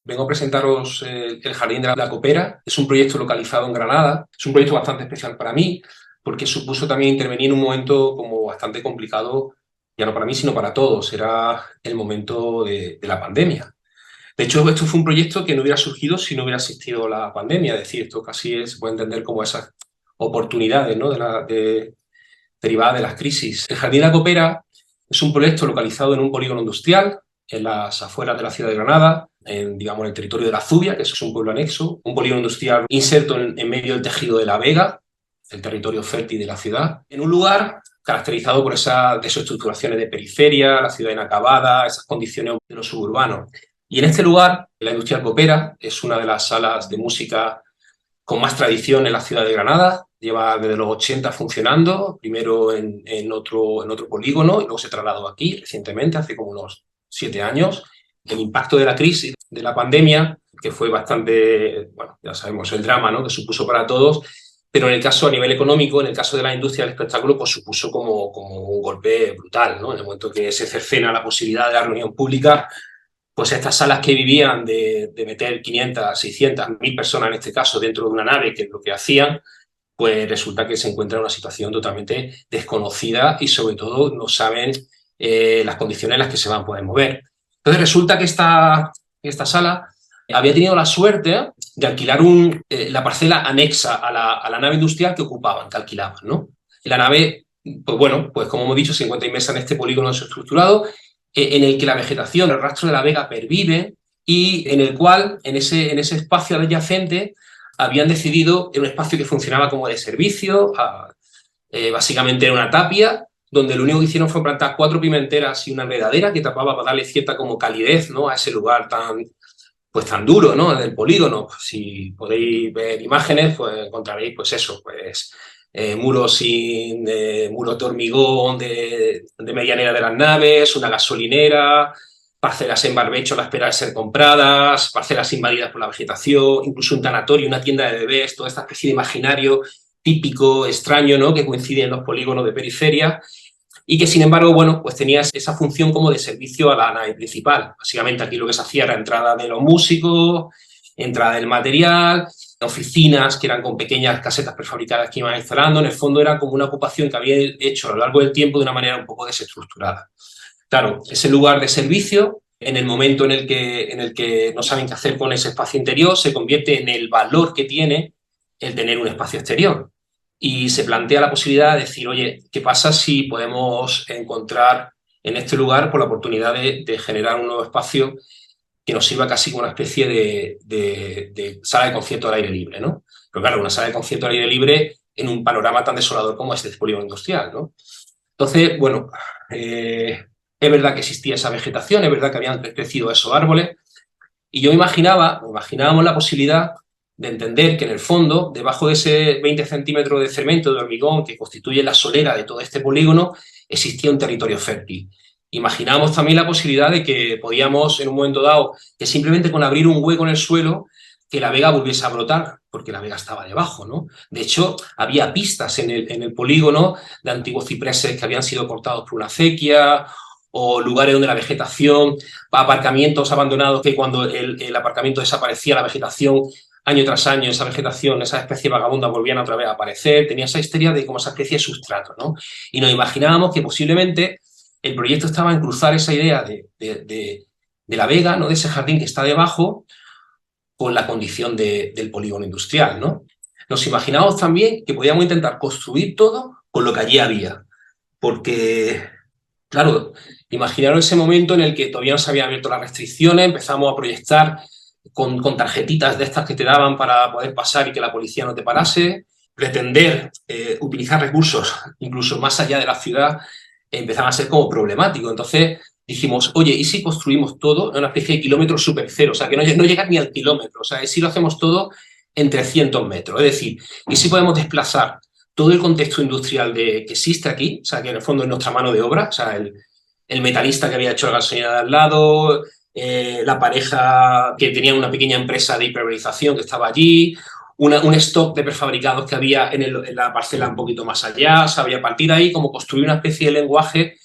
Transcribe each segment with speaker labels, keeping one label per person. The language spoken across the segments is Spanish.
Speaker 1: Vengo a presentaros el Jardín de la Copera. Es un proyecto localizado en Granada. Es un proyecto bastante especial para mí porque supuso también intervenir en un momento como bastante complicado, ya no para mí, sino para todos. Era el momento de la pandemia. De hecho, esto fue un proyecto que no hubiera surgido si no hubiera existido la pandemia. Es decir, esto casi se puede entender como esas oportunidades, ¿no? Derivadas de las crisis. El Jardín de la Copera es un proyecto localizado en un polígono industrial en las afueras de la ciudad de Granada, digamos, en el territorio de la Zubia, que es un pueblo anexo, un polígono industrial inserto en medio del tejido de la Vega, el territorio fértil de la ciudad, en un lugar caracterizado por esas desestructuraciones de periferia, la ciudad inacabada, esas condiciones de lo suburbano. Y en este lugar, la Industrial Copera es una de las salas de música con más tradición en la ciudad de Granada. Lleva desde los 80 funcionando, primero en otro polígono y luego se trasladó aquí recientemente, hace como unos 7 años. El impacto de la crisis, de la pandemia, que fue bastante, bueno, ya sabemos, el drama, ¿no?, que supuso para todos, pero en el caso a nivel económico, en el caso de la industria del espectáculo, pues supuso como un golpe brutal, ¿no? En el momento que se cercena la posibilidad de la reunión pública, pues estas salas que vivían de meter 500, 600, 1000 personas en este caso dentro de una nave, que es lo que hacían, pues resulta que se encuentra en una situación totalmente desconocida y sobre todo no saben las condiciones en las que se van a poder mover. Entonces resulta que esta sala había tenido la suerte de alquilar la parcela anexa a la nave industrial que ocupaban, que alquilaban, ¿no? Y la nave, pues bueno, pues como hemos dicho, se encuentra inmersa en este polígono desestructurado, en el que la vegetación, el rastro de la Vega pervive y en el cual, en ese espacio adyacente, habían decidido, en un espacio que funcionaba como de servicio, básicamente era una tapia, donde lo único que hicieron fue plantar 4 pimenteras y una enredadera que tapaba para darle cierta como calidez, ¿no?, a ese lugar tan duro, ¿no?, del polígono. Si podéis ver imágenes, pues encontraréis pues eso, pues muros muros de hormigón de medianera de las naves, una gasolinera, parcelas en barbecho a la espera de ser compradas, parcelas invadidas por la vegetación, incluso un tanatorio, una tienda de bebés, toda esta especie de imaginario típico, extraño, ¿no?, que coincide en los polígonos de periferia y que, sin embargo, bueno, pues tenía esa función como de servicio a la nave principal. Básicamente aquí lo que se hacía era entrada de los músicos, entrada del material, oficinas que eran con pequeñas casetas prefabricadas que iban instalando. En el fondo era como una ocupación que había hecho a lo largo del tiempo de una manera un poco desestructurada. Claro, ese lugar de servicio, en el momento en el que no saben qué hacer con ese espacio interior, se convierte en el valor que tiene el tener un espacio exterior. Y se plantea la posibilidad de decir, oye, ¿qué pasa si podemos encontrar en este lugar por la oportunidad de generar un nuevo espacio que nos sirva casi como una especie de sala de concierto al aire libre, ¿no? Pero claro, una sala de concierto al aire libre en un panorama tan desolador como este polígono industrial, ¿no? Entonces, bueno, es verdad que existía esa vegetación, es verdad que habían crecido esos árboles, y yo imaginábamos la posibilidad de entender que en el fondo, debajo de ese 20 centímetros de cemento, de hormigón, que constituye la solera de todo este polígono, existía un territorio fértil. Imaginábamos también la posibilidad de que podíamos, en un momento dado, que simplemente con abrir un hueco en el suelo, que la Vega volviese a brotar, porque la Vega estaba debajo, ¿no? De hecho, había pistas en el polígono de antiguos cipreses que habían sido cortados por una acequia, o lugares donde la vegetación, aparcamientos abandonados que cuando el aparcamiento desaparecía, la vegetación, año tras año, esa vegetación, esa especie vagabunda volvían otra vez a aparecer. Tenía esa histeria de como esa especie de sustrato, ¿no? Y nos imaginábamos que posiblemente el proyecto estaba en cruzar esa idea de la Vega, ¿no?, de ese jardín que está debajo, con la condición del polígono industrial, ¿no? Nos imaginábamos también que podíamos intentar construir todo con lo que allí había, porque, claro, imaginaros ese momento en el que todavía no se habían abierto las restricciones, empezamos a proyectar con tarjetitas de estas que te daban para poder pasar y que la policía no te parase, pretender utilizar recursos incluso más allá de la ciudad, empezaban a ser como problemáticos. Entonces dijimos, oye, ¿y si construimos todo en una especie de kilómetro super cero? O sea, que no llegar ni al kilómetro, o sea, si lo hacemos todo en 300 metros. Es decir, ¿y si podemos desplazar todo el contexto industrial que existe aquí? O sea, que en el fondo es nuestra mano de obra, o sea, el metalista que había hecho la gasolinera de al lado, la pareja que tenía una pequeña empresa de hiperbolización que estaba allí, un stock de prefabricados que había en la parcela un poquito más allá. Sabía a partir de ahí como construir una especie de lenguaje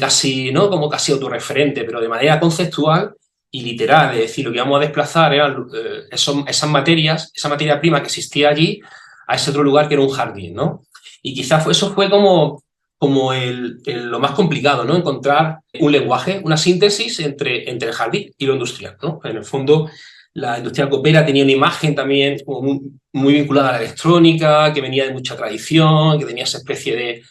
Speaker 1: casi, ¿no?, como casi autorreferente, pero de manera conceptual, y literal, es decir, lo que íbamos a desplazar eran esas materias, esa materia prima que existía allí, a ese otro lugar que era un jardín, ¿no? Y quizás eso fue como lo más complicado, ¿no? Encontrar un lenguaje, una síntesis entre el jardín y lo industrial, ¿no? En el fondo, la industria copera tenía una imagen también como muy vinculada a la electrónica, que venía de mucha tradición, que tenía esa especie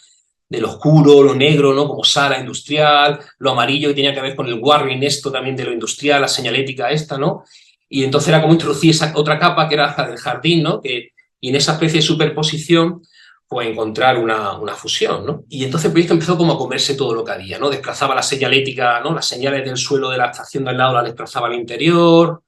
Speaker 1: de lo oscuro, lo negro, ¿no? Como sala industrial, lo amarillo que tenía que ver con el warning, esto también de lo industrial, la señalética esta, ¿no? Y entonces era como introducir esa otra capa que era la del jardín, ¿no? Y en esa especie de superposición, pues encontrar una fusión, ¿no? Y entonces el proyecto empezó como a comerse todo lo que había, ¿no? Desplazaba la señalética, ¿no? Las señales del suelo de la estación de al lado las desplazaba al interior,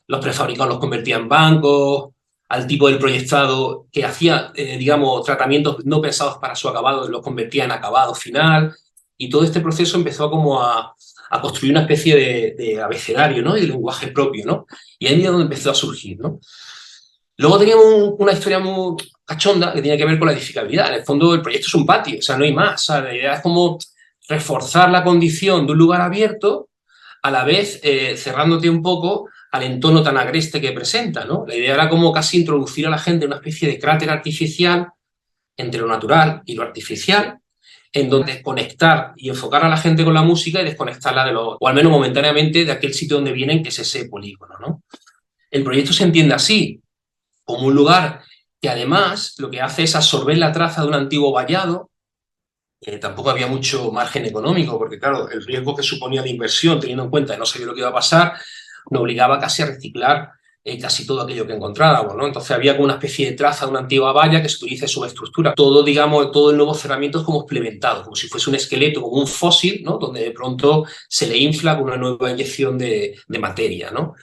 Speaker 1: los prefabricados los convertía en bancos, al tipo del proyectado que hacía, digamos, tratamientos no pensados para su acabado, los convertía en acabado final, y todo este proceso empezó como a construir una especie de abecedario, ¿no? Y de lenguaje propio, ¿no? Y ahí es donde empezó a surgir, ¿no? Luego teníamos una historia muy cachonda que tenía que ver con la edificabilidad. En el fondo, el proyecto es un patio, o sea, no hay más. O sea, la idea es como reforzar la condición de un lugar abierto, a la vez cerrándote un poco al entorno tan agreste que presenta, ¿no? La idea era como casi introducir a la gente en una especie de cráter artificial entre lo natural y lo artificial, en donde conectar y enfocar a la gente con la música y desconectarla o al menos momentáneamente, de aquel sitio donde vienen, que es ese polígono, ¿no? El proyecto se entiende así, como un lugar que además lo que hace es absorber la traza de un antiguo vallado. Tampoco había mucho margen económico, porque claro, el riesgo que suponía la inversión, teniendo en cuenta que no sabía lo que iba a pasar, nos obligaba casi a reciclar casi todo aquello que encontrábamos, ¿no? Entonces había como una especie de traza de una antigua valla que se utiliza en su estructura. Todo, digamos, todo el nuevo cerramiento es como implementado, como si fuese un esqueleto, como un fósil, ¿no? Donde de pronto se le infla con una nueva inyección de materia, ¿no?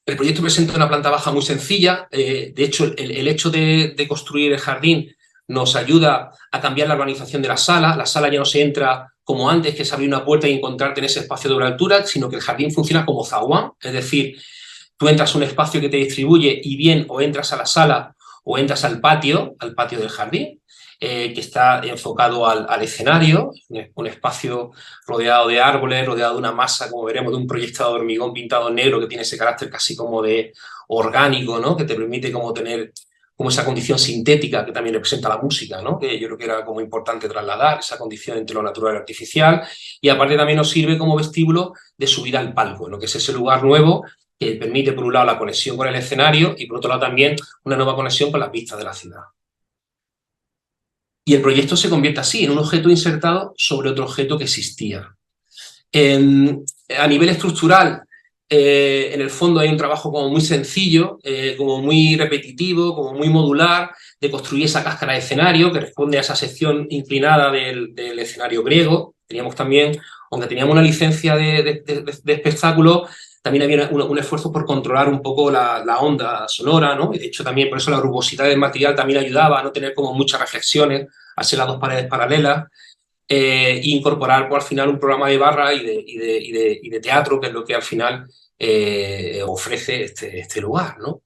Speaker 1: El proyecto presenta una planta baja muy sencilla. De hecho, el hecho de construir el jardín nos ayuda a cambiar la organización de la sala. La sala ya no se entra como antes, que es abrir una puerta y encontrarte en ese espacio de una altura, sino que el jardín funciona como zaguán. Es decir, tú entras a un espacio que te distribuye y bien o entras a la sala o entras al patio del jardín, que está enfocado al escenario, un espacio rodeado de árboles, rodeado de una masa, como veremos, de un proyectado de hormigón pintado en negro que tiene ese carácter casi como de orgánico, ¿no? Que te permite como tener como esa condición sintética que también representa la música, ¿no? Que yo creo que era como importante trasladar, esa condición entre lo natural y lo artificial, y aparte también nos sirve como vestíbulo de subida al palco, ¿no? Que es ese lugar nuevo que permite, por un lado, la conexión con el escenario y, por otro lado, también una nueva conexión con las vistas de la ciudad. Y el proyecto se convierte así, en un objeto insertado sobre otro objeto que existía. A nivel estructural, en el fondo hay un trabajo como muy sencillo, como muy repetitivo, como muy modular, de construir esa cáscara de escenario que responde a esa sección inclinada del escenario griego. Teníamos también, aunque teníamos una licencia de espectáculo, también había un esfuerzo por controlar un poco la onda sonora, ¿no? Y de hecho también por eso la rugosidad del material también ayudaba a no tener como muchas reflexiones, al ser las dos paredes paralelas. Incorporar pues, al final un programa de barra y de teatro, que es lo que al final ofrece este lugar, ¿no?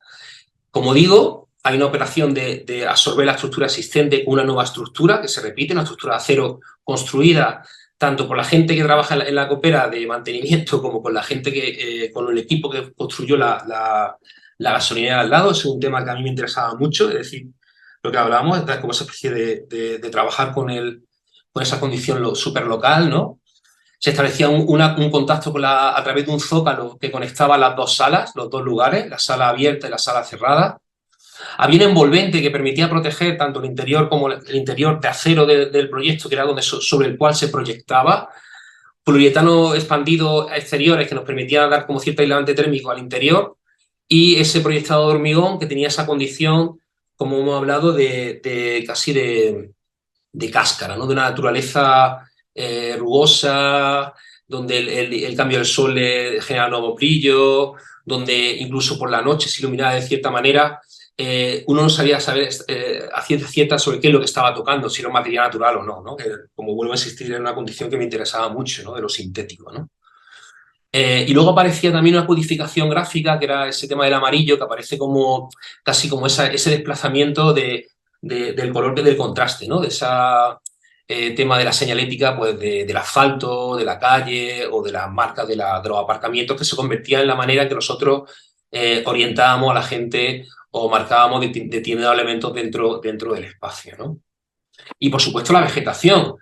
Speaker 1: Como digo, hay una operación de absorber la estructura existente con una nueva estructura que se repite, una estructura de acero construida tanto por la gente que trabaja en la copera de mantenimiento como con la gente con el equipo que construyó la gasolinera al lado. Es un tema que a mí me interesaba mucho, es decir, lo que hablábamos es como esa especie de trabajar con esa condición súper local, ¿no? Se establecía un contacto a través de un zócalo que conectaba las dos salas, los dos lugares, la sala abierta y la sala cerrada. Había un envolvente que permitía proteger tanto el interior como el interior de acero del proyecto, que era sobre el cual se proyectaba. Poliuretano expandido a exteriores que nos permitía dar como cierto aislante térmico al interior. Y ese proyectado de hormigón que tenía esa condición, como hemos hablado, casi de cáscara, ¿no? De una naturaleza rugosa, donde el cambio del sol le genera nuevo brillo, donde incluso por la noche se iluminaba de cierta manera. Uno no sabía saber a ciencia cierta sobre qué es lo que estaba tocando, si era un material natural o no, ¿no? Que, como vuelvo a insistir, era una condición que me interesaba mucho, ¿no? De lo sintético, ¿no? Y luego aparecía también una codificación gráfica, que era ese tema del amarillo, que aparece como casi como ese desplazamiento del color del contraste, ¿no? De esa tema de la señalética, pues del asfalto, de la calle o de las marcas de los aparcamientos, que se convertía en la manera en que nosotros orientábamos a la gente o marcábamos determinados elementos dentro del espacio, ¿no? Y, por supuesto, la vegetación.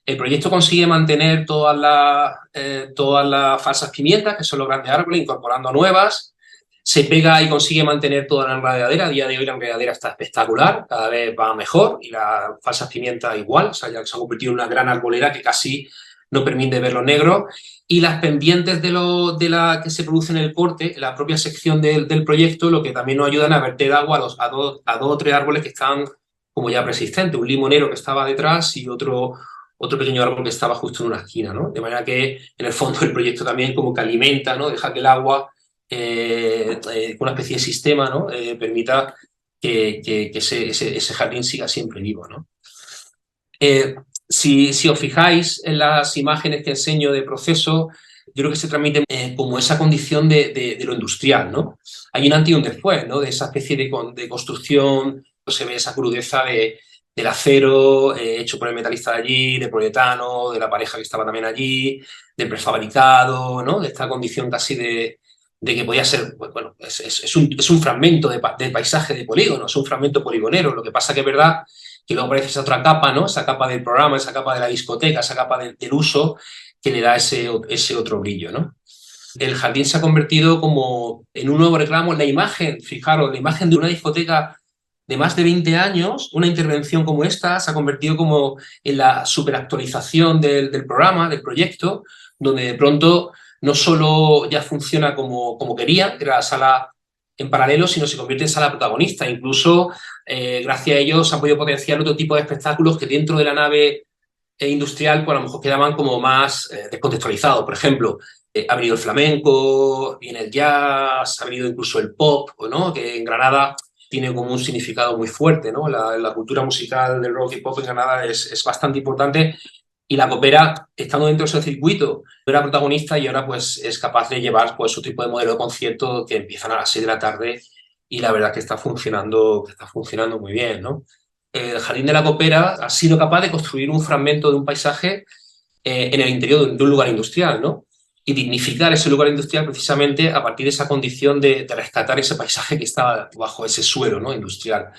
Speaker 1: El proyecto consigue mantener todas las falsas pimientas, que son los grandes árboles, incorporando nuevas. Se pega y consigue mantener toda la enredadera. A día de hoy la enredadera está espectacular, cada vez va mejor, y las falsas pimientas igual. O sea, ya se ha convertido en una gran arbolera que casi no permite ver los negros. Y las pendientes que se producen en el corte, en la propia sección del proyecto, lo que también nos ayudan a verter agua a dos o tres árboles que están como ya preexistentes. Un limonero que estaba detrás y otro pequeño árbol que estaba justo en una esquina, ¿no? De manera que, en el fondo, el proyecto también como que alimenta, ¿no? Deja que el agua, una especie de sistema, ¿no? Permita que ese jardín siga siempre vivo, ¿no? Si os fijáis en las imágenes que enseño de proceso, yo creo que se transmite como esa condición de lo industrial, ¿no? Hay un antes y un después, ¿no? De esa especie de construcción, pues se ve esa crudeza del acero hecho por el metalista de allí, de poliuretano, de la pareja que estaba también allí, del prefabricado, ¿no? De esta condición casi de que podía ser, pues, bueno, es un fragmento de paisaje de polígono, es un fragmento poligonero. Lo que pasa que es verdad que luego aparece esa otra capa, ¿no? Esa capa del programa, esa capa de la discoteca, esa capa del uso, que le da ese otro brillo, ¿no? El jardín se ha convertido como en un nuevo reclamo. La imagen, fijaros, la imagen de una discoteca de más de 20 años, una intervención como esta, se ha convertido como en la superactualización del programa, del proyecto, donde de pronto no solo ya funciona como quería, que era la sala en paralelo, sino se convierte en sala protagonista. Incluso, gracias a ellos, se han podido potenciar otro tipo de espectáculos que dentro de la nave industrial, pues a lo mejor quedaban como más descontextualizados. Por ejemplo, ha venido el flamenco, viene el jazz, ha venido incluso el pop, ¿no? Que en Granada tiene como un significado muy fuerte, ¿no? La cultura musical del rock y pop en Granada es bastante importante, y la Copera, estando dentro de ese circuito, era protagonista y ahora pues es capaz de llevar pues otro tipo de modelo de concierto que empiezan a las 6 de la tarde, y la verdad que está funcionando muy bien, ¿no? El Jardín de la Copera ha sido capaz de construir un fragmento de un paisaje en el interior de un lugar industrial, ¿no? Y dignificar ese lugar industrial precisamente a partir de esa condición de rescatar ese paisaje que estaba bajo ese suelo, ¿no? Industrial.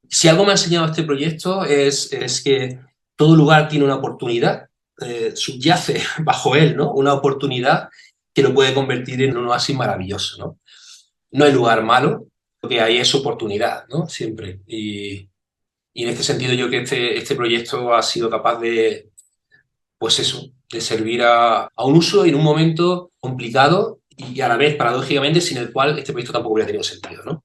Speaker 1: Si algo me ha enseñado este proyecto es que todo lugar tiene una oportunidad, subyace bajo él, ¿no? Una oportunidad que lo puede convertir en un oasis maravilloso, ¿no? No hay lugar malo, lo que hay es oportunidad, ¿no? Siempre. Y en este sentido yo creo que este proyecto ha sido capaz pues eso, de servir a un uso en un momento complicado y a la vez, paradójicamente, sin el cual este proyecto tampoco hubiera tenido sentido, ¿no?